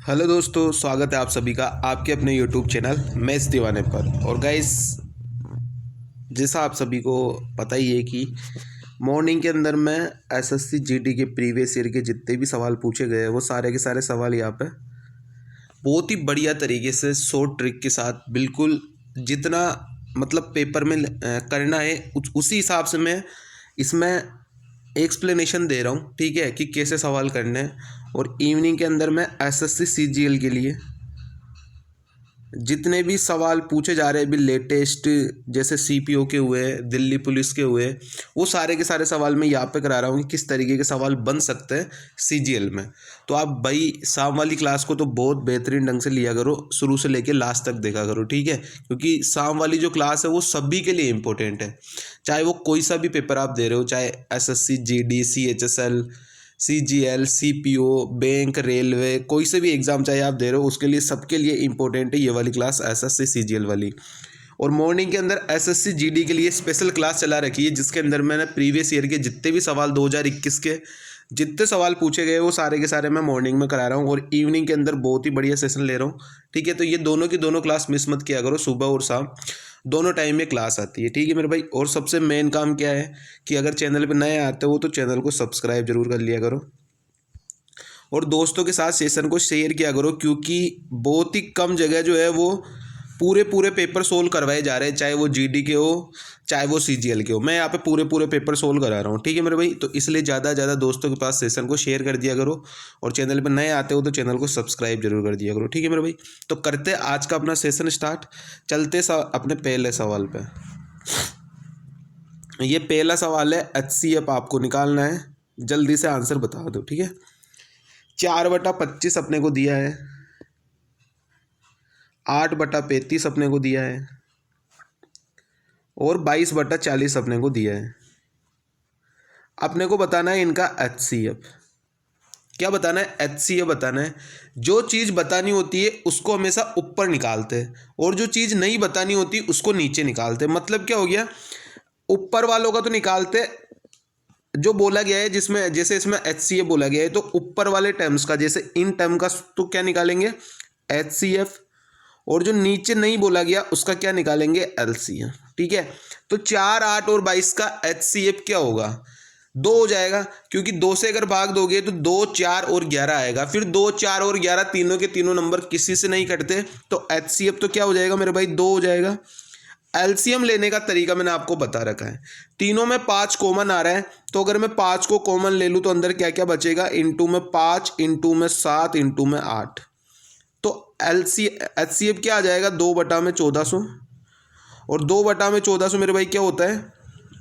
Hello दोस्तों, स्वागत है आप सभी का आपके अपने यूट्यूब चैनल मैथ्स दीवाने पर। और गाइस, जैसा आप सभी को पता ही है कि मॉर्निंग के अंदर मैं एसएससी जीडी के प्रीवियस ईयर के जितने भी सवाल पूछे गए हैं वो सारे के सारे सवाल यहाँ पे बहुत ही बढ़िया तरीके से शॉर्ट ट्रिक के साथ बिल्कुल जितना मतलब पेपर में करना है उसी हिसाब से मैं इसमें एक्सप्लेनेशन दे रहा हूँ। ठीक है कि कैसे सवाल करने हैं। और इवनिंग के अंदर मैं एसएससी सीजीएल के लिए जितने भी सवाल पूछे जा रहे हैं अभी लेटेस्ट, जैसे सीपीओ के हुए, दिल्ली पुलिस के हुए, वो सारे के सारे सवाल मैं यहाँ पे करा रहा हूँ कि किस तरीके के सवाल बन सकते हैं सीजीएल में। तो आप भाई शाम वाली क्लास को तो बहुत बेहतरीन ढंग से लिया करो, शुरू से लेकर लास्ट तक देखा करो। ठीक है, क्योंकि शाम वाली जो क्लास है वो सभी के लिए इम्पोर्टेंट है, चाहे वो कोई सा भी पेपर आप दे रहे हो, चाहे SSC GD, CHSL, CGL, CPO, bank, railway, कोई से भी एग्ज़ाम चाहे आप दे रहे हो उसके लिए सबके लिए इम्पोर्टेंट है ये वाली क्लास एसएससी सीजीएल वाली। और मॉर्निंग के अंदर एसएससी जीडी के लिए स्पेशल क्लास चला रखी है जिसके अंदर मैंने प्रीवियस ईयर के जितने भी सवाल 2021 के जितने सवाल पूछे गए वो सारे के सारे मैं मॉर्निंग में करा रहा हूँ और इवनिंग के अंदर बहुत ही बढ़िया सेशन ले रहा हूँ। ठीक है, तो ये दोनों की दोनों क्लास मिस मत किया करो, सुबह और शाम दोनों टाइम में क्लास आती है। ठीक है मेरे भाई, और सबसे मेन काम क्या है कि अगर चैनल पे नए आते हो तो चैनल को सब्सक्राइब जरूर कर लिया करो और दोस्तों के साथ सेशन को शेयर किया करो, क्योंकि बहुत ही कम जगह जो है वो पूरे पूरे पेपर सोल्व करवाए जा रहे हैं, चाहे वो जीडी के हो चाहे वो सीजीएल के हो। मैं यहाँ पे पूरे पूरे पेपर सोल्व करा रहा हूँ। ठीक है मेरे भाई, तो इसलिए ज़्यादा से ज़्यादा दोस्तों के पास सेशन को शेयर कर दिया करो और चैनल पर नए आते हो तो चैनल को सब्सक्राइब जरूर कर दिया करो। ठीक है मेरे भाई, तो करते आज का अपना सेशन स्टार्ट। चलते अपने पहले सवाल पे। ये पहला सवाल है, एचसीएफ आपको निकालना है, जल्दी से आंसर बता दो। ठीक है, 4/25 अपने को दिया है, 8/35 अपने को दिया है और 22/40 अपने को दिया है। अपने को बताना है इनका एचसीएफ। क्या बताना है? एचसीएफ बताना है। जो चीज़ बतानी होती है उसको हमेशा ऊपर निकालते हैं और जो चीज़ नहीं बतानी होती उसको नीचे निकालते हैं। मतलब क्या हो गया, ऊपर वालों का तो निकालते जो बोला गया है, जिसमें जैसे इसमें एचसीएफ बोला गया है तो ऊपर वाले टर्म्स का, जैसे इन टर्म का तो क्या निकालेंगे एचसीएफ, और जो नीचे नहीं बोला गया उसका क्या निकालेंगे एलसीएफ। ठीक है, तो 4, 8 और 22 का एचसीएफ क्या होगा? 2 हो जाएगा, क्योंकि 2 से अगर भाग दोगे तो 2, 4 और 11 आएगा। फिर 2, 4 और 11 तीनों के तीनों नंबर किसी से नहीं कटते, तो एचसीएफ तो क्या हो जाएगा मेरे भाई? 2 हो जाएगा। एलसीएम लेने का तरीका मैंने आपको बता रखा है। तीनों में 5 कॉमन आ रहा है, तो अगर मैं 5 को कॉमन ले लूँ तो अंदर क्या क्या बचेगा? इंटू में 5, इंटू में 7, इंटू में 8। तो एचसीएफ क्या आ जाएगा? 2/1400। और 2/1400 मेरे भाई क्या होता है?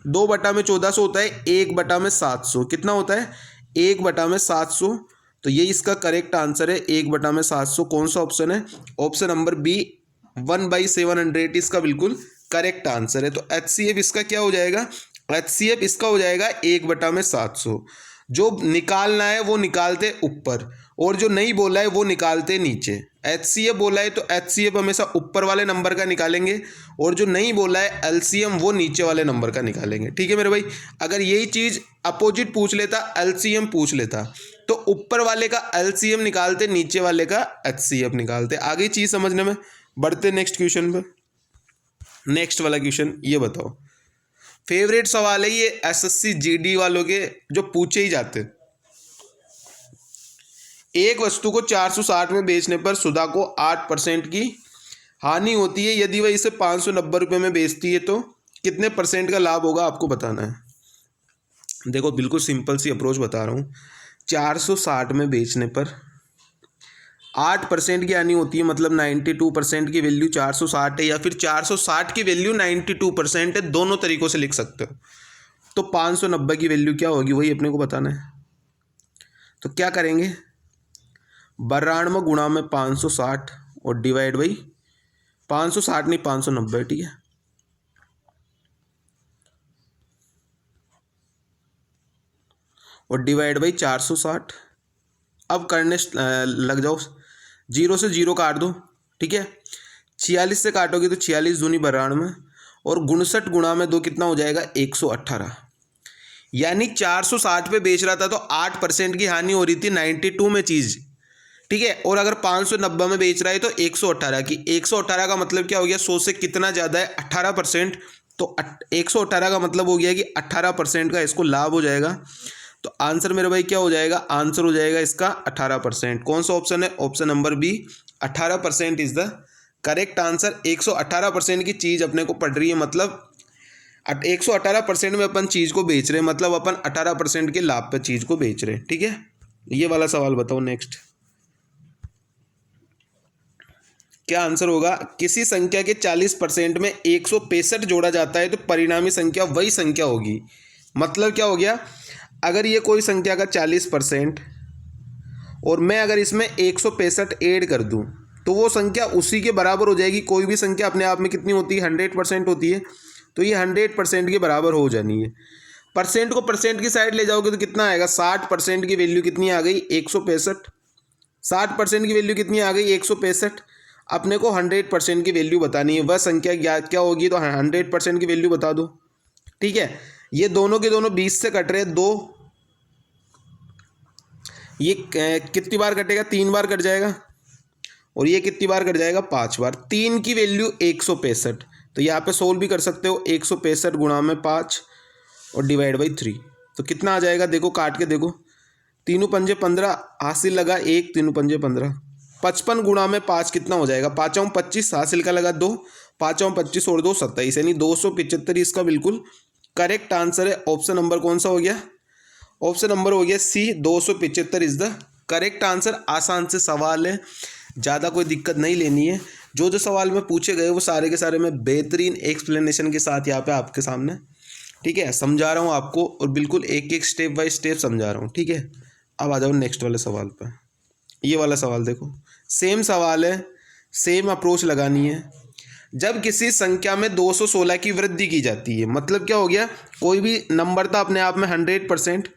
2/1400 होता है 1/700। कितना होता है? 1/700। तो ये इसका करेक्ट आंसर है, 1/700। कौन सा ऑप्शन है? ऑप्शन नंबर बी, 1/700 इसका बिल्कुल करेक्ट आंसर है। तो एचसीएफ इसका क्या हो जाएगा? एचसीएफ इसका हो जाएगा 1/700। जो निकालना है वो निकालते ऊपर और जो नहीं बोला है वो निकालते नीचे। एचसीएफ बोला है तो एचसीएफ हमेशा ऊपर वाले नंबर का निकालेंगे और जो नहीं बोला है एलसीएम वो नीचे वाले नंबर का निकालेंगे। ठीक है मेरे भाई, अगर यही चीज़ अपोजिट पूछ लेता, एलसीएम पूछ लेता, तो ऊपर वाले का एलसीएम निकालते, नीचे वाले का एचसीएफ निकालते। आगे चीज़ समझने में। बढ़ते नेक्स्ट क्वेश्चन पे। नेक्स्ट वाला क्वेश्चन ये बताओ, फेवरेट सवाल है ये एसएससी जीडी वालों के, जो पूछे ही जाते। एक वस्तु को 460 में बेचने पर सुधा को 8% की हानि होती है। यदि वह इसे 590 रुपये में बेचती है तो कितने % का लाभ होगा? आपको बताना है। देखो बिल्कुल सिंपल सी अप्रोच बता रहा हूँ। 460 में बेचने पर 8% की हानि होती है, मतलब 92% की वैल्यू 460 है, या फिर 460 की वैल्यू 92% है। दोनों तरीकों से लिख सकते हो। तो 590 की वैल्यू क्या होगी वही अपने को बताना है। तो क्या करेंगे? 92 गुणा में 560 और डिवाइड बाई 560 नहीं 590। ठीक है, और डिवाइड बाई 460। अब करने लग जाओ, 0 से 0 काट दो। ठीक है, 46 से काटोगे तो 46 दूनी 92 और 59 गुणा में 2 कितना हो जाएगा? 118। यानी 460 पे बेच रहा था तो 8% की हानि हो रही थी 92 में चीज़। ठीक है। और अगर 590 में बेच रहा है तो 118 की, 118 का मतलब क्या हो गया, 100 से कितना ज़्यादा है, 18%। तो 118 का मतलब हो गया कि 18% का इसको लाभ हो जाएगा। तो आंसर मेरे भाई क्या हो जाएगा, आंसर हो जाएगा इसका 18%। कौन सा ऑप्शन है, option number B, 18% is the correct answer. 118% की चीज़ अपने को पड़ रही है, मतलब 118% में अपन चीज़ को बेच रहे हैं, मतलब अपन 18% के लाभ पे चीज़ को बेच रहे हैं। ठीक है, ये वाला सवाल बताओ नेक्स्ट क्या आंसर होगा। किसी संख्या के 40% में 165 जोड़ा जाता है तो परिणामी संख्या वही संख्या होगी। मतलब क्या हो गया, अगर ये कोई संख्या का 40% और मैं अगर इसमें 165 ऐड कर दूं तो वो संख्या उसी के बराबर हो जाएगी। कोई भी संख्या अपने आप में कितनी होती है, 100% होती है, तो ये 100% के बराबर हो जानी है। परसेंट को परसेंट की साइड ले जाओगे तो कितना आएगा, 60% की वैल्यू कितनी आ गई, 165। 60% की वैल्यू कितनी आ गई, 165। अपने को 100% की वैल्यू बतानी है, वह संख्या क्या होगी, तो 100% की वैल्यू बता दो। ठीक है, ये दोनों के दोनों 20 से कट रहे हैं, 2, ये कितनी बार कटेगा, 3 बार कट जाएगा, और ये कितनी बार कट जाएगा, 5 बार। 3 की वैल्यू 165, तो यहाँ पे सोल्व भी कर सकते हो, 165 गुणा में 5 और डिवाइड बाई 3, तो कितना आ जाएगा, देखो काट के देखो, 3 पंजे 15, हासिल लगा 1, 3 पंजे 15, 55 गुणा में 5 कितना हो जाएगा, 5 25, हासिल का लगा 2, 5 25 और 2 27, यानी 275 इसका बिल्कुल करेक्ट आंसर है। ऑप्शन नंबर कौन सा हो गया, ऑप्शन नंबर हो गया सी, 275 इज द करेक्ट आंसर। आसान से सवाल है, ज़्यादा कोई दिक्कत नहीं लेनी है। जो जो सवाल में पूछे गए वो सारे के सारे मैं बेहतरीन एक्सप्लेनेशन के साथ यहाँ पे आपके सामने, ठीक है, समझा रहा हूँ आपको, और बिल्कुल एक एक स्टेप बाय स्टेप समझा रहा हूँ। ठीक है, अब आ जाओ नेक्स्ट वाले सवाल पर। ये वाला सवाल देखो, सेम सवाल है, सेम अप्रोच लगानी है। जब किसी संख्या में 216 की वृद्धि की जाती है, मतलब क्या हो गया, कोई भी नंबर था अपने आप में 100%,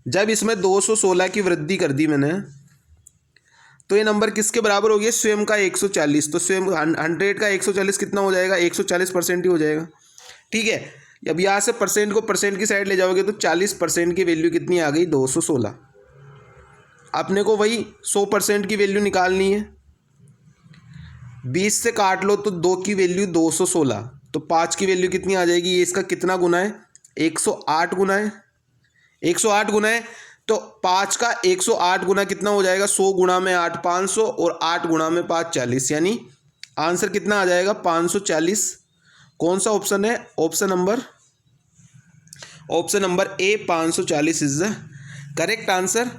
जब इसमें 216 की वृद्धि कर दी मैंने, तो ये नंबर किसके बराबर हो गया, स्वयं का 140। तो स्वयं 100 का 140 कितना हो जाएगा, 140% ही हो जाएगा। ठीक है, अब यहाँ से परसेंट को परसेंट की साइड ले जाओगे तो 40% की वैल्यू कितनी आ गई, 216। अपने को वही 100% की वैल्यू निकालनी है, 20 से काट लो तो 2 की वैल्यू 216, तो 5 की वैल्यू कितनी आ जाएगी, ये इसका कितना गुना है, 108 गुना है, 108 गुना है। तो 5 का 108 गुना कितना हो जाएगा, 100 गुना में 8 500, और 8 गुना में 5 40, यानी आंसर कितना आ जाएगा, 540। कौन सा ऑप्शन है, option number A, 540 is the correct answer.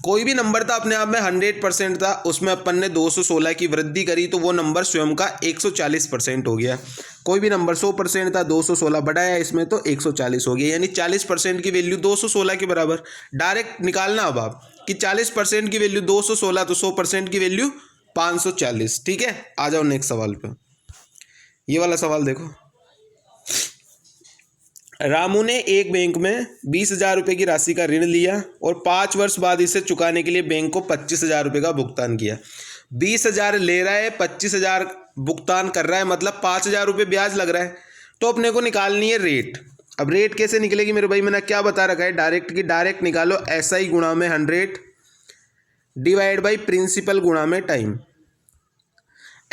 कोई भी नंबर था अपने आप में 100% था, उसमें अपन ने 216 की वृद्धि करी तो वो नंबर स्वयं का 140% हो गया। कोई भी नंबर 100% था, 216 बढ़ाया इसमें तो 140 हो गया, यानी 40% की वैल्यू 216 के बराबर। डायरेक्ट निकालना अब आप कि 40% की वैल्यू 216 तो 100% की वैल्यू 540। ठीक है, आ जाओ नेक्स्ट सवाल पे। ये वाला सवाल देखो, रामू ने एक बैंक में 20,000 रुपये की राशि का ऋण लिया और 5 वर्ष बाद इसे चुकाने के लिए बैंक को 25,000 रुपये का भुगतान किया। 20,000 ले रहा है, 25,000 भुगतान कर रहा है, मतलब 5,000 रुपये ब्याज लग रहा है। तो अपने को निकालनी है रेट। अब रेट कैसे निकलेगी मेरे भाई, मैंने क्या बता रखा है, डायरेक्ट की डायरेक्ट निकालो, SI गुणा में 100 डिवाइड बाई प्रिंसिपल गुणा में टाइम।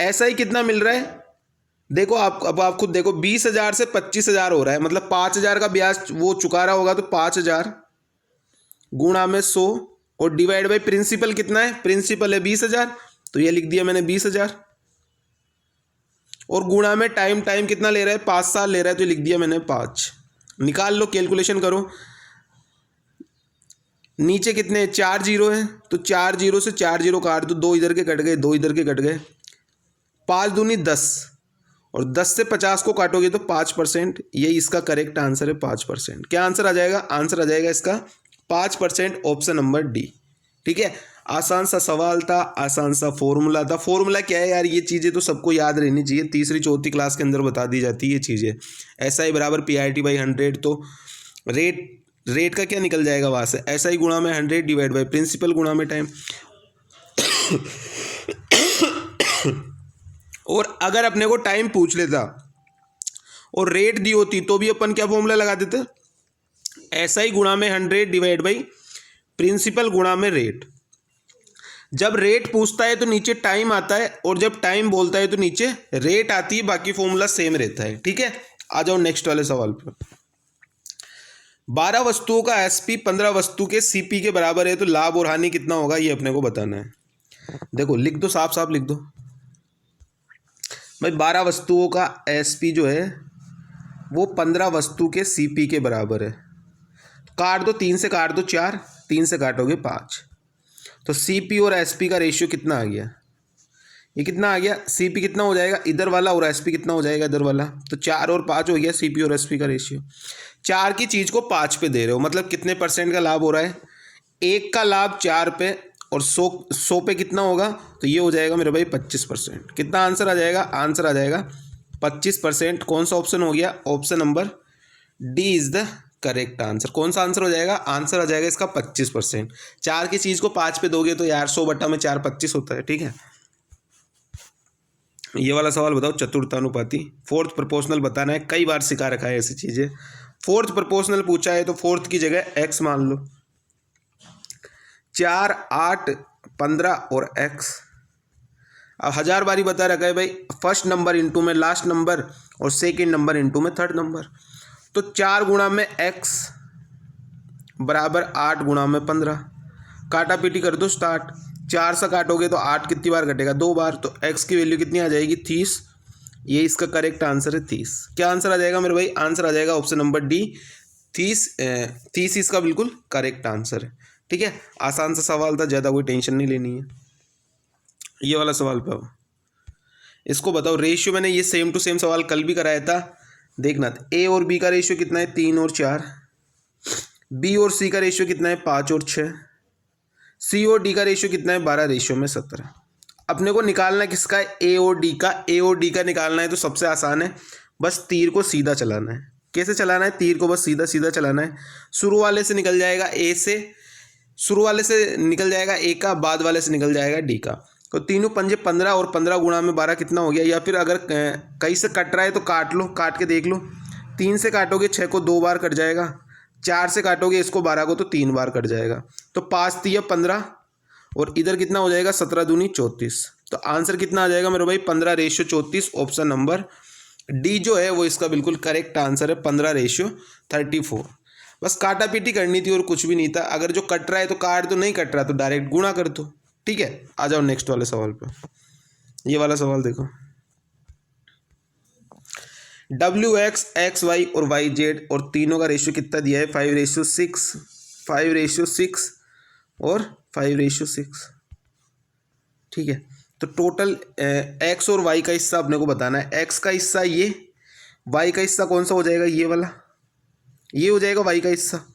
SI कितना मिल रहा है, देखो अब आप खुद देखो, 20,000 से 25,000 हो रहा है, मतलब 5,000 का ब्याज वो चुका रहा होगा, तो 5,000 गुणा में 100 और डिवाइड बाई प्रिंसिपल कितना है, प्रिंसिपल है 20,000, तो ये लिख दिया मैंने 20,000, और गुणा में टाइम, टाइम कितना ले रहा है, 5 साल ले रहा है, तो लिख दिया मैंने 5। निकाल लो, कैलकुलेशन करो, नीचे कितने 4 जीरो है, तो 4 जीरो से 4 जीरो काट दो, 2 इधर के कट गए, 2 इधर के कट गए, 5 दूनी 10, और 10 से 50 को काटोगे तो 5%। ये इसका करेक्ट आंसर है, 5%। क्या आंसर आ जाएगा, आंसर आ जाएगा इसका 5%, ऑप्शन नंबर डी। ठीक है, आसान सा सवाल था, आसान सा फॉर्मूला था। फॉर्मूला क्या है यार, ये चीज़ें तो सबको याद रहनी चाहिए, तीसरी चौथी क्लास के अंदर बता दी जाती है ये चीज़ें। SI बराबर PRT/100, तो रेट का क्या निकल जाएगा वहाँ से, SI गुणा में 100 डिवाइड बाई प्रिंसिपल गुणा में टाइम। और अगर अपने को टाइम पूछ लेता और रेट दी होती तो भी अपन क्या फॉर्मूला लगा देते, SI गुणा में 100 डिवाइड बाई प्रिंसिपल गुणा में रेट। जब रेट पूछता है तो नीचे टाइम आता है, और जब टाइम बोलता है तो नीचे रेट आती है, बाकी फॉर्मूला सेम रहता है। ठीक है, आ जाओ नेक्स्ट वाले सवाल पर। 12 वस्तुओं का एसपी 15 वस्तु के सीपी के बराबर है, तो लाभ और हानि कितना होगा ये अपने को बताना है। देखो लिख दो, साफ साफ लिख दो भाई, 12 वस्तुओं का एसपी जो है वो 15 वस्तु के सीपी के बराबर है। काट दो, 3 से काट दो 4, 3 से काटोगे 5, तो सीपी और एसपी का रेशियो कितना आ गया, ये कितना आ गया, सीपी कितना हो जाएगा इधर वाला, और एसपी कितना हो जाएगा इधर वाला, तो 4 और 5 हो गया सीपी और एसपी का रेशियो। 4 की चीज़ को 5 पे दे रहे हो, मतलब कितने परसेंट का लाभ हो रहा है, 1 का लाभ 4 पे, और 100 पे कितना होगा, तो ये हो जाएगा मेरे भाई 25%। कितना आंसर आ जाएगा, आंसर आ जाएगा 25%। कौन सा ऑप्शन हो गया, option number D is the correct answer. कौन सा आंसर हो जाएगा, आंसर आ जाएगा इसका 25%। 4 की चीज़ को 5 पे दोगे तो यार 100 बटा में 4 25 होता है। ठीक है, ये वाला सवाल बताओ, चतुर्थानुपाती फोर्थ प्रोपोर्शनल बताना है, कई बार सिखा रखा है ऐसी चीज़ें। फोर्थ प्रोपोर्शनल पूछा है तो फोर्थ की जगह एक्स मान लो, 4, 8, 15 और एक्स। अब 1000 बारी बता रखा है भाई, फर्स्ट नंबर इंटू में लास्ट नंबर, और सेकेंड नंबर इंटू में थर्ड नंबर। तो 4 गुणा में एक्स बराबर 8 गुणा में 15, काटा पीटी कर दो स्टार्ट। 4 से काटोगे तो 8 कितनी बार कटेगा, 2 बार, तो x की वैल्यू कितनी आ जाएगी 30। ये इसका करेक्ट आंसर है 30। क्या आंसर आ जाएगा मेरे भाई, आंसर आ जाएगा ऑप्शन नंबर डी 30 इसका बिल्कुल करेक्ट आंसर है। ठीक है, आसान सा सवाल था, ज़्यादा कोई टेंशन नहीं लेनी है। ये वाला सवाल पे इसको बताओ, रेशियो मैंने ये सेम टू सेम सवाल कल भी कराया था, देखना। ए और बी का रेशियो कितना है, 3 और 4। बी और सी का रेशियो कितना है, 5 और 6। सी और डी का रेशियो कितना है, 12 रेशियो में 17। अपने को निकालना किसका है, ए और डी का। ए और डी का निकालना है तो सबसे आसान है, बस तीर को सीधा चलाना है। कैसे चलाना है, तीर को बस सीधा सीधा चलाना है। शुरू वाले से निकल जाएगा ए से, शुरू वाले से निकल जाएगा ए का, बाद वाले से निकल जाएगा डी का। तो तीनों पंजे 15, और 15 गुणा में 12 कितना हो गया, या फिर अगर कहीं से कट रहा है तो काट लो, काट के देख लो। 3 से काटोगे 6 को 2 बार कट जाएगा, 4 से काटोगे इसको 12 को तो 3 बार कट जाएगा। तो 5 3 15, और इधर कितना हो जाएगा 17 दूनी 34। तो आंसर कितना आ जाएगा मेरे भाई, 15 रेशियो 34। ऑप्शन नंबर डी जो है वो इसका बिल्कुल करेक्ट आंसर है, 15 रेशियो 34। बस काटा पीटी करनी थी और कुछ भी नहीं था। अगर जो कट रहा है तो काट दो, नहीं कट रहा तो डायरेक्ट गुणा कर दो। ठीक है, आ जाओ नेक्स्ट वाले सवाल पे। ये वाला सवाल देखो, WX, XY और YZ और तीनों का रेशियो कितना दिया है, 5:6, 5:6 और 5:6। ठीक है, तो टोटल X और Y का हिस्सा अपने को बताना है। X का हिस्सा ये, Y का हिस्सा कौन सा हो जाएगा, ये वाला, ये हो जाएगा Y का हिस्सा।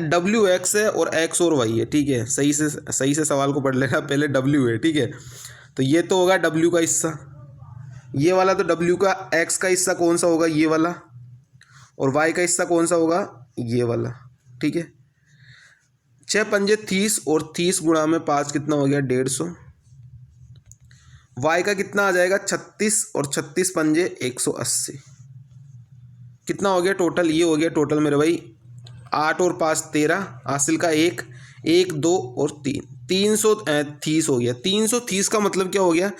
WX है और X और Y है। ठीक है, सही से सवाल को पढ़ लेना, पहले W है। ठीक है, तो ये तो होगा W का हिस्सा, ये वाला तो W का। X का हिस्सा कौन सा होगा, ये वाला, और Y का हिस्सा कौन सा होगा, ये वाला। ठीक है, 6 पंजे 30, और 30 गुणा में 5 कितना हो गया, 150। Y का कितना आ जाएगा 36, और 36 पंजे 180। कितना हो गया टोटल, ये हो गया टोटल मेरे भाई 8 और 5 13, हासिल का 1, 1 2 और 3, 330 हो गया। 330 का मतलब क्या हो गया,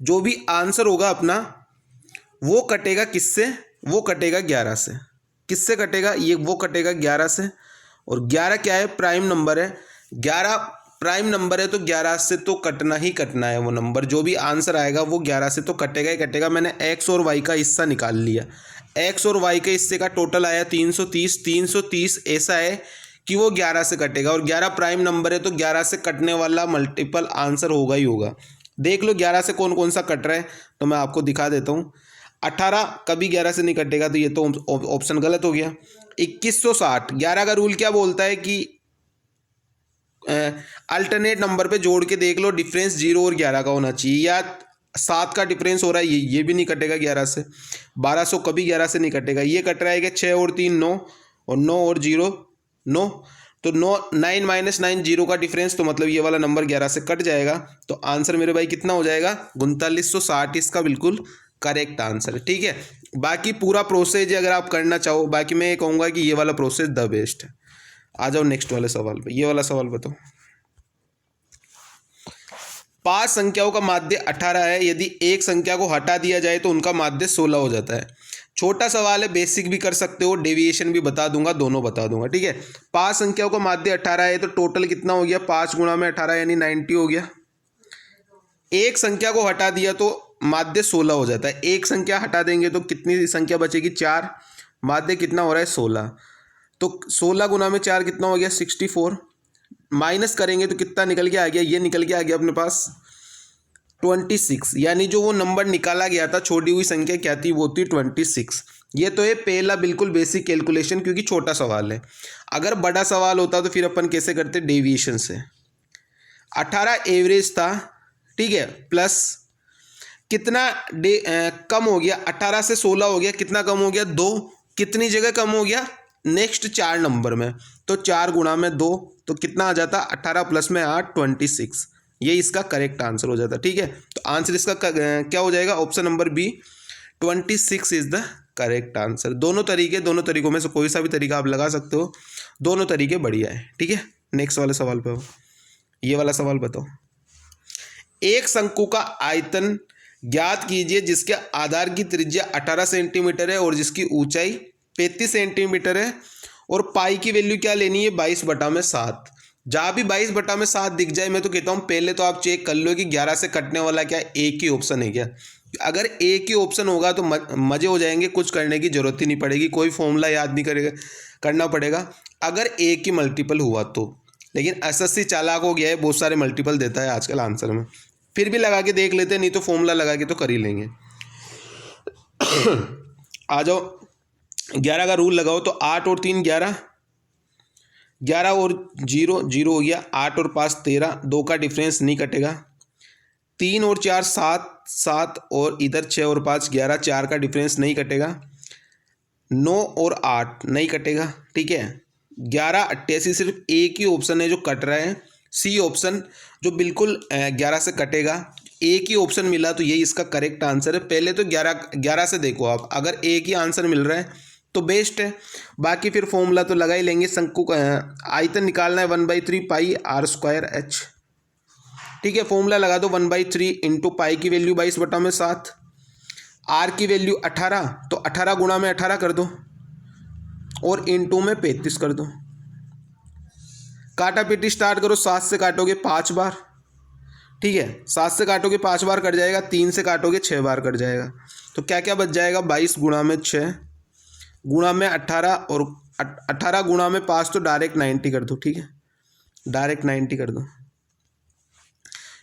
जो भी आंसर होगा अपना वो कटेगा किससे, वो कटेगा 11 से। किससे कटेगा, ये वो कटेगा 11 से, और 11 क्या है, प्राइम नंबर है। 11 प्राइम नंबर है तो 11 से तो कटना ही कटना है वो नंबर। जो भी आंसर आएगा वो 11 से तो कटेगा ही कटेगा। मैंने X और Y का हिस्सा निकाल लिया, X और Y के हिस्से का टोटल आया 330। 330 ऐसा है कि वो 11 से कटेगा, और 11 प्राइम नंबर है तो 11 से कटने वाला मल्टीपल आंसर होगा ही होगा। देख लो 11 से कौन कौन सा कट रहा है, तो मैं आपको दिखा देता हूँ। 18 कभी 11 से नहीं कटेगा, तो ये तो ऑप्शन गलत हो गया। 2160, 11 का रूल क्या बोलता है कि अल्टरनेट नंबर पे जोड़ के देख लो, डिफरेंस 0 और 11 का होना चाहिए, या 7 का डिफरेंस हो रहा है, ये भी नहीं कटेगा 11 से। 1200 कभी 11 से नहीं कटेगा। ये कट रहा है कि 6 और 3 9, और 9 और 0 9, तो 9 माइनस 9 0 का डिफरेंस, तो मतलब ये वाला नंबर 11 से कट जाएगा। तो आंसर मेरे भाई कितना हो जाएगा, 3960 इसका बिल्कुल करेक्ट आंसर है। ठीक है, बाकी पूरा प्रोसेस अगर आप करना चाहो, बाकी मैं ये कहूँगा कि ये वाला प्रोसेस द बेस्ट है। आ जाओ नेक्स्ट वाले सवाल पे। ये वाला सवाल बताओ, 5 संख्याओं का माध्य 18 है, यदि एक संख्या को हटा दिया जाए तो उनका माध्य 16 हो जाता है। छोटा सवाल है, बेसिक भी कर सकते हो, डेविएशन भी बता दूंगा, दोनों बता दूंगा, ठीक है। 5 संख्याओं का माध्य 18 है तो टोटल कितना हो गया, 5 गुणा में 18 यानी 90 हो गया। एक संख्या को हटा दिया तो माध्य 16 हो जाता है। एक संख्या हटा देंगे तो कितनी संख्या बचेगी, 4, माध्य कितना हो रहा है 16, तो 16 गुना में 4 कितना हो गया 64, माइनस करेंगे तो कितना निकल के आ गया, ये निकल के आ गया अपने पास 26, यानी जो वो नंबर निकाला गया था छोड़ी हुई संख्या क्या थी, वो थी 26। ये तो है पहला बिल्कुल बेसिक कैलकुलेशन, क्योंकि छोटा सवाल है। अगर बड़ा सवाल होता तो फिर अपन कैसे करते, डेविएशन से। 18 एवरेज था, ठीक है, प्लस कितना कम हो गया, 18 से 16 हो गया, कितना कम हो गया 2, कितनी जगह कम हो गया, नेक्स्ट 4 नंबर में, तो 4 गुणा में 2 तो कितना आ जाता, 18 प्लस में 8 26, ये इसका करेक्ट आंसर हो जाता, ठीक है। तो आंसर इसका क्या हो जाएगा, option number B 26 is the correct answer. दोनों तरीकों में से कोई सा भी तरीका आप लगा सकते हो, दोनों तरीके बढ़िया है, ठीक है। नेक्स्ट वाले सवाल पे हो, ये वाला सवाल बताओ। एक शंकु का आयतन ज्ञात कीजिए जिसके आधार की त्रिज्या 18 सेंटीमीटर है और जिसकी ऊंचाई 35 सेंटीमीटर है, और पाई की वैल्यू क्या लेनी है, 22/7। जहाँ भी 22/7 दिख जाए, मैं तो कहता हूँ पहले तो आप चेक कर लो कि 11 से कटने वाला क्या एक ही ऑप्शन है क्या। अगर एक ही ऑप्शन होगा तो मज़े हो जाएंगे, कुछ करने की जरूरत ही नहीं पड़ेगी, कोई फॉर्मूला याद नहीं करना पड़ेगा अगर एक ही मल्टीपल हुआ तो। लेकिन एसएससी चालाक हो गया है, बहुत सारे मल्टीपल देता है आजकल आंसर में, फिर भी लगा के देख लेते हैं, नहीं तो फॉर्मूला लगा के तो कर ही लेंगे। आ जाओ, 11 का रूल लगाओ तो 8 और 3 11, 11 और 0 0 हो गया, 8 और 5 13, 2 का डिफरेंस नहीं कटेगा, 3 और 4 7 7 और इधर 6 और 5 11, 4 का डिफरेंस नहीं कटेगा, 9 और 8 नहीं कटेगा, ठीक है। 11 88, सिर्फ एक ही ऑप्शन है जो कट रहा है, सी ऑप्शन, जो बिल्कुल 11 से कटेगा। एक ही ऑप्शन मिला तो यही इसका करेक्ट आंसर है। पहले तो 11 से देखो आप, अगर एक ही आंसर मिल रहा है तो बेस्ट है, बाकी फिर फॉर्मूला तो लगा ही लेंगे। शंकु का आयतन निकालना है 1/3 पाई r²h, ठीक है। फॉर्मूला लगा दो 1/3 इंटू पाई की वैल्यू 22/7, आर की वैल्यू 18, तो 18 गुणा में 18 कर दो और इंटू में 35 कर दो। काटा पीटी स्टार्ट करो, 7 से काटोगे 5 बार, ठीक है, 7 से काटोगे 5 बार कट जाएगा, 3 से काटोगे 6 बार कट जाएगा, तो क्या क्या बच जाएगा, 22 गुणा में 6 गुणा में 18 और 18 गुणा में 5, तो डायरेक्ट 90 कर दो, ठीक है, डायरेक्ट 90 कर दो,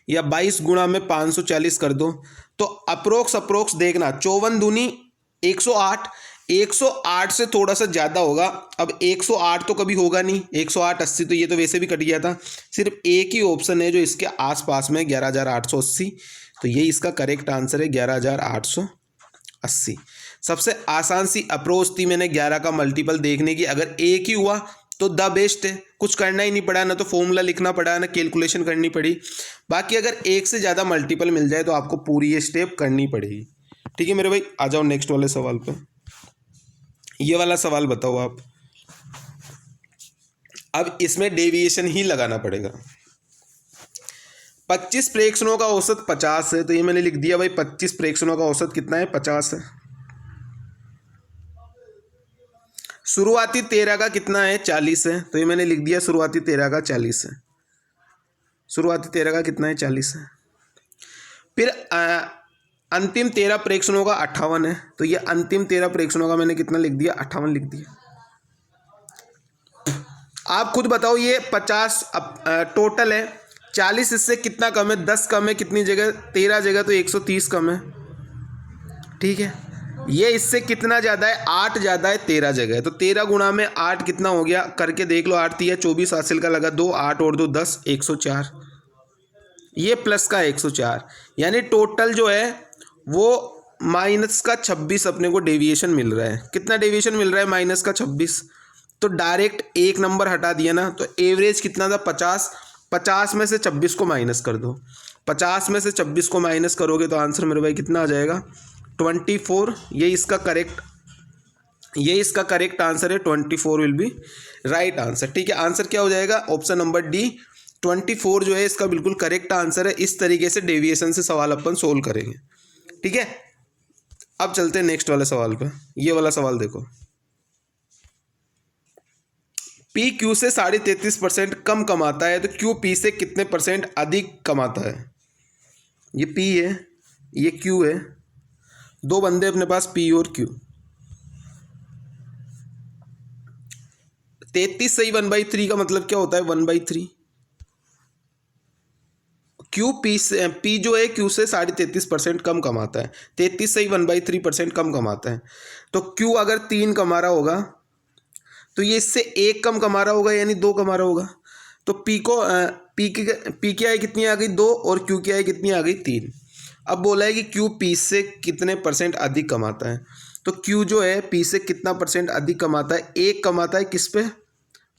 या 22 गुणा में 540 कर दो। तो अप्रोक्स देखना, 54 दूनी 108, 108 से थोड़ा सा ज़्यादा होगा। अब 108 तो कभी होगा नहीं, 108 80 तो ये तो वैसे भी कट गया था, सिर्फ एक ही ऑप्शन है जो इसके आसपास में 11,880, तो ये इसका करेक्ट आंसर है 11,880। सबसे आसान सी अप्रोच थी मैंने 11 का मल्टीपल देखने की, अगर एक ही हुआ तो द बेस्ट है, कुछ करना ही नहीं पड़ा, ना तो फॉर्मूला लिखना पड़ा, ना कैलकुलेशन करनी पड़ी। बाकी अगर एक से ज़्यादा मल्टीपल मिल जाए तो आपको पूरी ये स्टेप करनी पड़ेगी, ठीक है मेरे भाई। आ जाओ नेक्स्ट वाले सवाल पे, ये वाला सवाल बताओ आप। अब इसमें डेविएशन ही लगाना पड़ेगा। 25 प्रेक्षणों का औसत 50 है, तो ये मैंने लिख दिया भाई 25 प्रेक्षणों का औसत कितना है, 50 है। शुरुआती 13 का कितना है, 40 है, तो ये मैंने लिख दिया शुरुआती 13 का 40 है। शुरुआती 13 का कितना है, 40 है। फिर अंतिम 13 प्रेक्षणों का 58 है, तो ये अंतिम 13 प्रेक्षणों का मैंने कितना लिख दिया, 58 लिख दिया। आप खुद बताओ, ये 50 टोटल है, 40 इससे कितना कम है, 10 कम है, कितनी जगह 13 जगह, तो 130 कम है, ठीक है। ये इससे कितना ज़्यादा है, 8 ज़्यादा है 13 जगह, तो 13 गुणा में 8 कितना हो गया, करके देख लो, 8 3 24 हासिल का लगा 2, 8 और 2 10, 104, ये प्लस का 104, यानी टोटल जो है वो माइनस का 26 अपने को डेविएशन मिल रहा है। कितना डेविएशन मिल रहा है, माइनस का 26, तो डायरेक्ट एक नंबर हटा दिया ना, तो एवरेज कितना था 50, 50 में से 26 को माइनस कर दो, 50 में से 26 को माइनस करोगे तो आंसर मेरे भाई कितना आ जाएगा, 24। ये इसका करेक्ट आंसर है, 24 विल बी राइट आंसर, ठीक है। आंसर क्या हो जाएगा, ऑप्शन नंबर डी 24 जो है इसका बिल्कुल करेक्ट आंसर है। इस तरीके से डेविएशन से सवाल अपन सोल्व करेंगे, ठीक है। अब चलते हैं नेक्स्ट वाले सवाल पे। ये वाला सवाल देखो, पी क्यू से 33.5% कम कमाता है तो क्यू पी से कितने परसेंट अधिक कमाता है। ये पी है, ये क्यू है, दो बंदे अपने पास पी और क्यू। 33 सही 1/3 का मतलब क्या होता है 1/3। क्यू पी से, पी जो है क्यू से 33.5% कम कमाता है, 33 सही 1/3% कम कमाता है। तो क्यू अगर 3 कमा रहा होगा तो ये इससे 1 कम कमा रहा होगा, यानी 2 कमा रहा होगा। तो पी को पी की आय कितनी आ गई 2 और क्यू की आय कितनी आ गई 3। अब बोला है कि क्यू पी से कितने परसेंट अधिक कमाता है। तो क्यू जो है पी से कितना परसेंट अधिक कमाता है, 1 कमाता है किस पे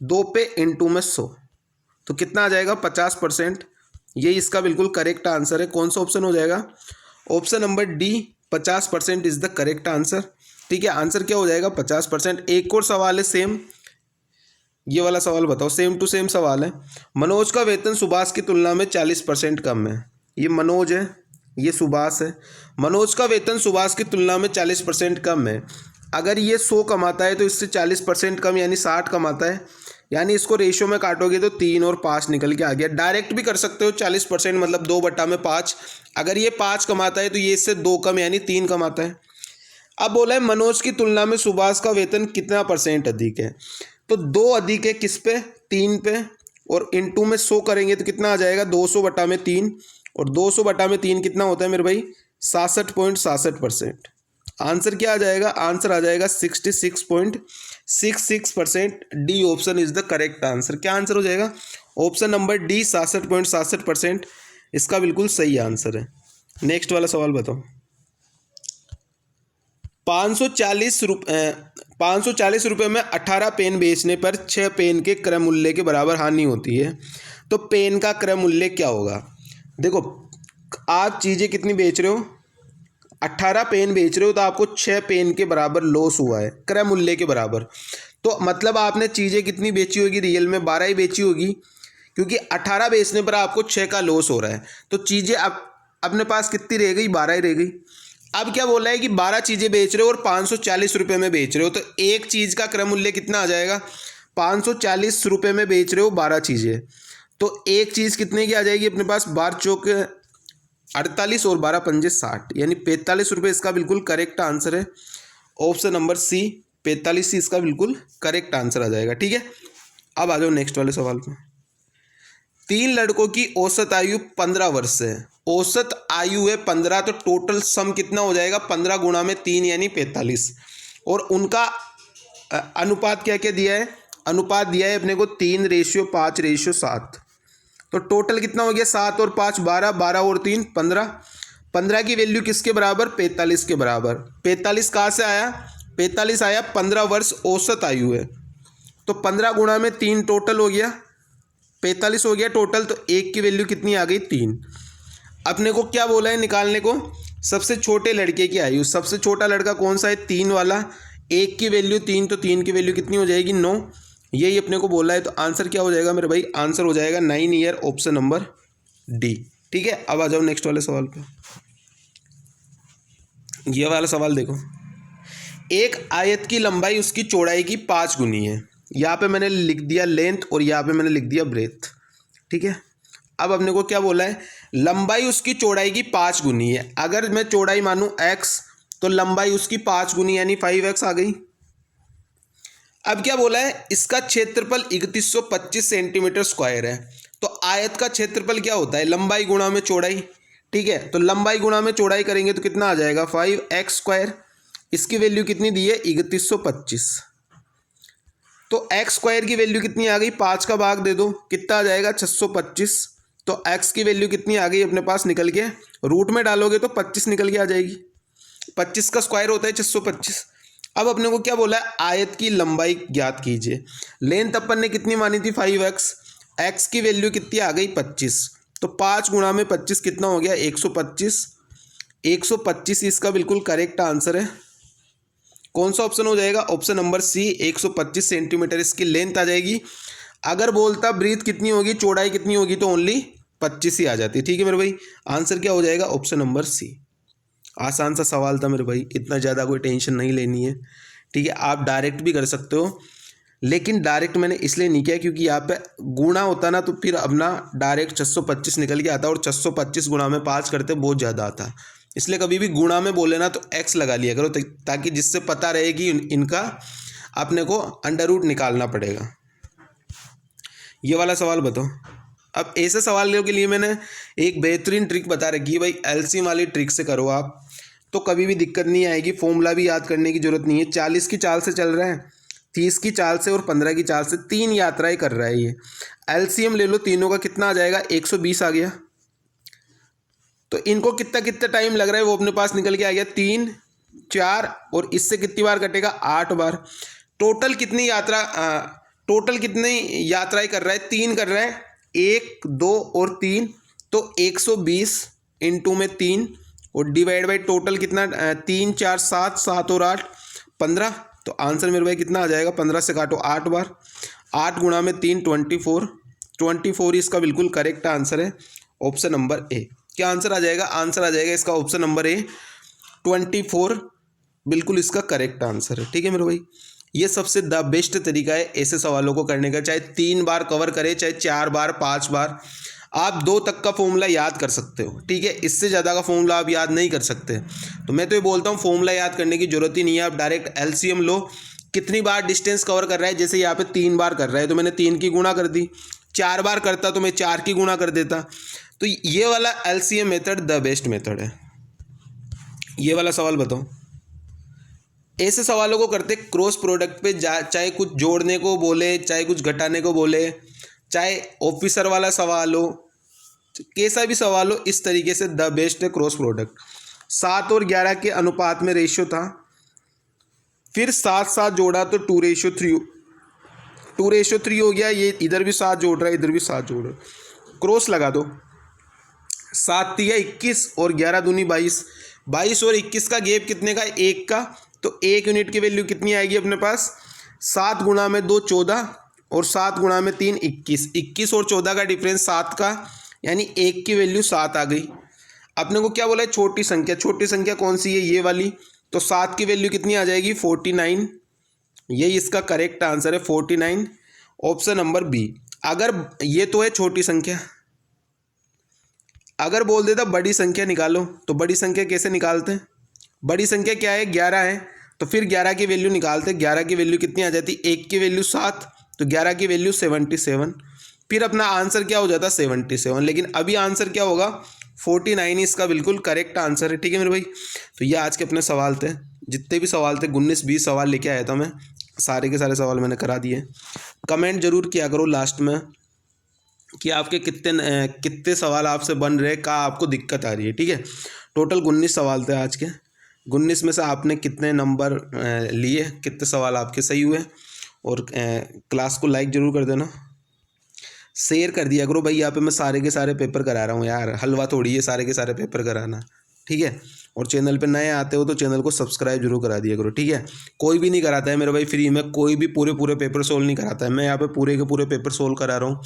2 पे, इंटू में 100, तो कितना आ जाएगा 50%। ये इसका बिल्कुल करेक्ट आंसर है। कौन सा ऑप्शन हो जाएगा, option number D 50% is the correct answer, ठीक है। आंसर क्या हो जाएगा 50%। एक और सवाल है सेम, ये वाला सवाल बताओ, सेम टू सेम सवाल है। मनोज का वेतन सुभाष की तुलना में 40% कम है। ये मनोज है, ये सुभाष है। मनोज का वेतन सुभाष की तुलना में 40% कम है। अगर ये 100 कमाता है तो इससे 40% कम यानी 60 कमाता है, यानी इसको रेशियो में काटोगे तो 3 और 5 निकल के आ गया। डायरेक्ट भी कर सकते हो 40% मतलब 2/5। अगर ये 5 कमाता है तो ये इससे 2 कम यानी 3 कमाता है। अब बोला है मनोज की तुलना में सुभाष का वेतन कितना परसेंट अधिक है। तो 2 अधिक है किस पे 3 पे, और इंटू में 100 करेंगे तो कितना आ जाएगा 200/3, और 200/3 कितना होता है मेरे भाई 66.66%। आंसर क्या आ जाएगा, आंसर आ जाएगा 66.66%। D option is the correct answer. क्या आंसर हो जाएगा, ऑप्शन नंबर डी 66.66% इसका बिल्कुल सही आंसर है। नेक्स्ट वाला सवाल बताओ। 540 रुपये में 18 पेन बेचने पर 6 पेन के क्रय मूल्य के बराबर हानि होती है, तो पेन का क्रय मूल्य क्या होगा। देखो आप चीज़ें कितनी बेच रहे हो, 18 पेन बेच रहे हो, तो आपको 6 पेन के बराबर लॉस हुआ है क्रय मूल्य के बराबर। तो मतलब आपने चीज़ें कितनी बेची होगी, रियल में 12 ही बेची होगी, क्योंकि 18 बेचने पर आपको 6 का लॉस हो रहा है। तो चीज़ें अपने पास कितनी रह गई, 12 ही रह गई। अब क्या बोला है कि 12 चीज़ें बेच रहे हो और 540 रुपये में बेच रहे हो, तो एक चीज़ का क्रय मूल्य कितना आ जाएगा, 540 रुपये में बेच रहे हो 12 चीज़ें, तो एक चीज़ कितने की आ जाएगी अपने पास, 12 चौक 48 और 12 पंजे 60, यानी 45 रुपये इसका बिल्कुल करेक्ट आंसर है। ऑप्शन नंबर सी 45 ही इसका बिल्कुल करेक्ट आंसर आ जाएगा, ठीक है। अब आ जाओ नेक्स्ट वाले सवाल पे। 3 लड़कों की औसत आयु 15 वर्ष है, औसत आयु है 15, तो टोटल सम कितना हो जाएगा 15 गुणा में 3 यानी 45, और उनका अनुपात क्या क्या दिया है, अनुपात दिया है अपने को 3:5:7, तो टोटल कितना हो गया 7 और 5 12, 12 और 3 15, 15 की वैल्यू किसके बराबर 45 के बराबर। 45 कहाँ से आया, 45 आया 15 वर्ष औसत आयु है, तो 15 गुणा में 3 टोटल हो गया 45 हो गया टोटल, तो एक की वैल्यू कितनी आ गई 3। अपने को क्या बोला है निकालने को, सबसे छोटे लड़के की आयु, सबसे छोटा लड़का कौन सा है 3 वाला, एक की वैल्यू 3, तो 3 की वैल्यू कितनी हो जाएगी 9, यही अपने को बोला है। तो आंसर क्या हो जाएगा मेरे भाई, आंसर हो जाएगा 9 ईयर, ऑप्शन नंबर डी, ठीक है। अब आ जाओ नेक्स्ट वाले सवाल पे। ये वाला सवाल देखो, एक आयत की लंबाई उसकी चौड़ाई की 5 गुनी है, यहाँ पे मैंने लिख दिया लेंथ और यहाँ पे मैंने लिख दिया ब्रेथ, ठीक है। अब अपने को क्या बोला है, लंबाई उसकी चौड़ाई की 5 गुनी है। अगर मैं चौड़ाई मानूं x, तो लंबाई उसकी 5 गुनी यानी 5x आ गई। अब क्या बोला है, इसका क्षेत्रफल 3125 सेंटीमीटर स्क्वायर है, तो आयत का क्षेत्रफल क्या होता है, लंबाई गुणा में चौड़ाई, ठीक है। तो लंबाई गुणा में चौड़ाई करेंगे तो कितना आ जाएगा 5x स्क्वायर, इसकी वैल्यू कितनी दी है 3125, तो एक्स स्क्वायर की वैल्यू कितनी आ गई, 5 का भाग दे दो कितना आ जाएगा 625, तो x की वैल्यू कितनी आ गई अपने पास निकल के, रूट में डालोगे तो 25 निकल के आ जाएगी, 25 का स्क्वायर होता है 625। अब अपने को क्या बोला है, आयत की लंबाई ज्ञात कीजिए। लेंथ अपन ने कितनी मानी थी 5x, x की वैल्यू कितनी आ गई 25, तो 5 गुणा में 25 कितना हो गया 125, 125 इसका बिल्कुल करेक्ट आंसर है। कौन सा ऑप्शन हो जाएगा, ऑप्शन नंबर सी 125 सेंटीमीटर इसकी लेंथ आ जाएगी। अगर बोलता ब्रीथ कितनी होगी, चौड़ाई कितनी होगी, तो ओनली 25 ही आ जाती। ठीक है मेरे भाई, आंसर क्या हो जाएगा, ऑप्शन नंबर सी। आसान सा सवाल था मेरे भाई, इतना ज़्यादा कोई टेंशन नहीं लेनी है। ठीक है, आप डायरेक्ट भी कर सकते हो, लेकिन डायरेक्ट मैंने इसलिए नहीं किया क्योंकि यहाँ पे गुणा होता ना, तो फिर अपना डायरेक्ट 625 निकल के आता, और 625 गुणा में 5 करते बहुत ज़्यादा आता। इसलिए कभी भी गुणा में बोले ना तो x लगा लिया करो, ताकि जिससे पता रहे कि इनका अपने को अंडर रूट निकालना पड़ेगा। ये वाला सवाल बताओ। अब ऐसे सवालों के लिए मैंने एक बेहतरीन ट्रिक बता रखी है भाई, एलसीएम वाली ट्रिक से करो आप, तो कभी भी दिक्कत नहीं आएगी। फॉर्मूला भी याद करने की जरूरत नहीं है। 40 की चाल से चल रहा है, 30 की चाल से और 15 की चाल से, 3 यात्राएं कर रहा है ये। एलसीएम ले लो तीनों का, कितना आ जाएगा, 120 आ गया। तो इनको कितना कितना टाइम लग रहा है वो अपने पास निकल के आ गया, 3 4, और इससे कितनी बार कटेगा, 8 बार। टोटल कितनी यात्राएं कर रहा है, 3 कर रहा है, 1 2 और 3, तो 120 इंटू में 3 और डिवाइड बाई टोटल कितना, 3 4 7, 7 और 8 15। तो आंसर मेरे भाई कितना आ जाएगा, 15 से काटो 8 बार, 8 गुणा में 3 24 इसका बिल्कुल करेक्ट आंसर है, ऑप्शन नंबर ए। क्या आंसर आ जाएगा, आंसर आ जाएगा इसका ऑप्शन नंबर ए, 24 बिल्कुल इसका करेक्ट आंसर है। ठीक है मेरे भाई, ये सबसे द बेस्ट तरीका है ऐसे सवालों को करने का, चाहे 3 बार कवर करे, चाहे 4 बार 5 बार, आप 2 तक का फॉर्मूला याद कर सकते हो। ठीक है, इससे ज़्यादा का फॉर्मूला आप याद नहीं कर सकते। तो मैं तो ये बोलता हूँ फॉर्मूला याद करने की जरूरत ही नहीं है, आप डायरेक्ट एलसीएम लो, कितनी बार डिस्टेंस कवर कर रहा है, जैसे यहाँ पे 3 बार कर रहा है तो मैंने 3 की गुणा कर दी, 4 बार करता तो मैं 4 की गुणा कर देता। तो ये वाला LCM method the best method है। ये वाला सवाल बताओ। ऐसे सवालों को करते क्रॉस प्रोडक्ट पे, चाहे कुछ जोड़ने को बोले, चाहे कुछ घटाने को बोले, चाहे ऑफिसर वाला सवाल हो, कैसा भी सवाल हो, इस तरीके से द बेस्ट है क्रॉस प्रोडक्ट। 7 और 11 के अनुपात में रेशियो था, फिर 7 7 जोड़ा तो 2:3 हो गया। ये इधर भी 7 जोड़ रहा है, इधर भी 7 जोड़ रहा है, क्रॉस लगा दो। 7 तिया 21 और 11 दूनी 22, 22 और 21 का गैप कितने का, 1 का। तो 1 यूनिट की वैल्यू कितनी आएगी अपने पास, 7 गुणा में 2 14 और 7 गुणा में 3 21, 21 और 14 का डिफरेंस 7 का, यानी 1 की वैल्यू 7 आ गई। अपने को क्या बोला है, छोटी संख्या। छोटी संख्या कौन सी है, ये वाली। तो 7 की वैल्यू कितनी आ जाएगी, 49। यही इसका करेक्ट आंसर है, 49, ऑप्शन नंबर बी। अगर ये तो है छोटी संख्या, अगर बोल देता बड़ी संख्या निकालो, तो बड़ी संख्या कैसे निकालते हैं, बड़ी संख्या क्या है, 11 है, तो फिर 11 की वैल्यू निकालते। 11 की वैल्यू कितनी आ जाती, 1 की वैल्यू 7, तो 11 की वैल्यू 77, फिर अपना आंसर क्या हो जाता, 77। लेकिन अभी आंसर क्या होगा, 49 इसका बिल्कुल करेक्ट आंसर है। ठीक है मेरे भाई, तो ये आज के अपने सवाल थे, जितने भी सवाल थे 19-20 सवाल लेके आया था मैं, सारे के सारे सवाल मैंने करा दिए। कमेंट जरूर किया करो लास्ट में कि आपके कितने सवाल आपसे बन रहे, का आपको दिक्कत आ रही है। ठीक है, टोटल 19 सवाल थे आज के, 19 में से आपने कितने नंबर लिए, कितने सवाल आपके सही हुए। और क्लास को लाइक ज़रूर कर देना, शेयर कर दिया करो भाई। यहाँ पे मैं सारे के सारे पेपर करा रहा हूँ यार, हलवा थोड़ी है सारे के सारे पेपर कराना। ठीक है, और चैनल पे नए आते हो तो चैनल को सब्सक्राइब जरूर करा दिया करो। ठीक है, कोई भी नहीं कराता है मेरे भाई फ्री में, कोई भी पूरे पेपर सोल्व नहीं कराता है। मैं यहाँ पे पूरे के पूरे पेपर सोल्व करा रहा हूँ।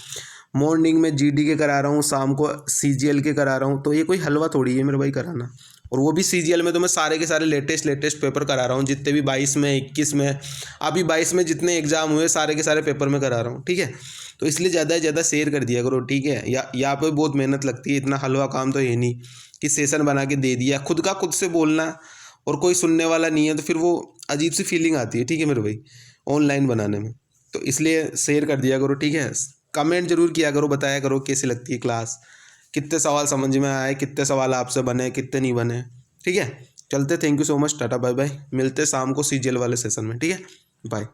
मॉर्निंग में जीडी के करा रहा हूँ, शाम को सीजीएल के करा रहा हूँ। तो ये कोई हलवा थोड़ी है मेरे भाई कराना, और वो भी सीजीएल में तो मैं सारे के सारे लेटेस्ट पेपर करा रहा हूँ, जितने भी 22 में 21 में, अभी 22 में जितने एग्जाम हुए सारे के सारे पेपर में करा रहा हूँ। ठीक है, तो इसलिए ज़्यादा से ज़्यादा शेयर कर दिया करो। ठीक है, यहाँ पे बहुत मेहनत लगती है, इतना हलवा काम तो है नहीं कि सेशन बना के दे दिया, खुद का खुद से बोलना और कोई सुनने वाला नहीं है, तो फिर वो अजीब सी फीलिंग आती है। ठीक है मेरे भाई, ऑनलाइन बनाने में, तो इसलिए शेयर कर दिया करो। ठीक है, कमेंट जरूर किया करो, बताया करो कैसी लगती है क्लास, कितने सवाल समझ में आए, कितने सवाल आपसे बने, कितने नहीं बने। ठीक है, चलते, thank you so much, tata bye bye, मिलते शाम को सीजीएल वाले सेशन में। ठीक है, बाय।